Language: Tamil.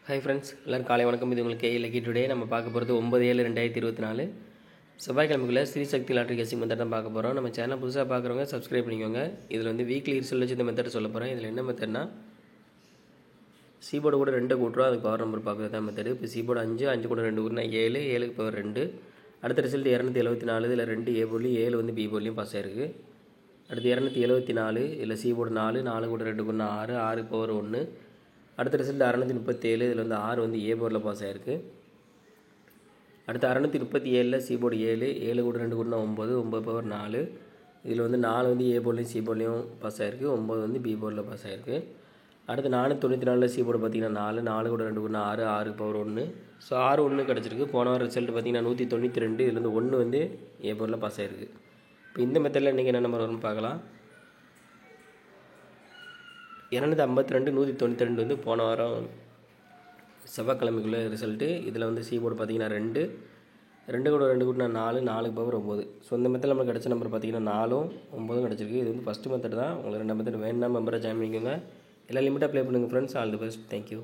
ஹாய் ஃப்ரெண்ட்ஸ், எல்லோரும் காலை வணக்கம். இது உங்களுக்கு லக்கி டுடே. நம்ம பார்க்க போகிறது 9/7/2024 செவ்வாய்க்கிழமைக்குள்ள ஸ்ரீசக்தி லாட்ரி கெஸ்ஸிங் மெத்தட் தான் பார்க்க போகிறோம். நம்ம சேனல் புதுசாக பார்க்குறவங்க சப்ஸ்கிரைப் பண்ணிக்கோங்க. இதில் வந்து வீக்லி ரிசல்ட் வச்சு இந்த மெத்தட் சொல்ல போகிறேன். இதில் என்ன மெத்தட்னா, சீபோர்டு கூட 2 கூட்டுறோம், அதுக்கு பவர் நம்பர் பார்க்குறது தான் மெத்தடு. இப்போ சீபோர்டு 5, 5 கூட 2 கூட்டினா 7, 7க்கு பவர் 2. அடுத்த ரிசல்ட் 274. இதில் 2 ஏ போர்ட்லையும் 7 வந்து பி போர்ட்லையும் பாஸ் ஆயிருக்கு. அடுத்து 274, இதில் சீபோர்டு 4, 4 கூட 2 கூட்டினா 6, 6க்கு பவர் 1. அடுத்த ரிசல்ட் 637. இதில் வந்து 6 வந்து ஏ போர்டில் பாஸ் ஆகிருக்கு. அடுத்து 637 சீபோர்டு 7, 7 கூட 2 கூட்டினா 9, 9 பவர் 4. இதில் வந்து 4 வந்து ஏ போர்ட்லையும் சி போர்ட்லையும் பாஸ் ஆகிருக்கு, 9 வந்து பி போர்டில் பாஸ் ஆகிருக்கு. அடுத்து 494 சீபோர்டு பார்த்திங்கன்னா 4, 4 கூட 2 கூட்டினா 6, 6 பவர் 1. ஸோ 6 1 கிடச்சிருக்கு. போன வாரம் ரிசல்ட் பார்த்திங்கன்னா 192. இதில் வந்து 1 வந்து ஏ போர்டில் பாஸ் ஆகிருக்கு. இப்போ இந்த மெத்தடில் இன்றைக்கி என்ன நம்பர் வரும்னு பார்க்கலாம். 252, 192 வந்து போன வாரம் செவ்வாய்க்கிழமைக்குள்ளே ரிசல்ட்டு. இதில் வந்து சீபோர்டு பார்த்திங்கன்னா 2, 2 கூட 2 கூட்டினா 4, 4க்கு பவர் 9. ஸோ இந்த மெத்தடில் நமக்கு கிடச்ச நம்பர் பார்த்திங்கன்னா 4ம் 9ம் கிடச்சிருக்கு. இது வந்து ஃபஸ்ட்டு மெத்தட் தான். உங்களுக்கு 2 மெத்தட் வேணும்னா மெம்பரை ஜாயின் பண்ணிக்கோங்க. எல்லாம் லிமிட்டாக ப்ளே பண்ணுங்கள் friends. All the best. Thank you.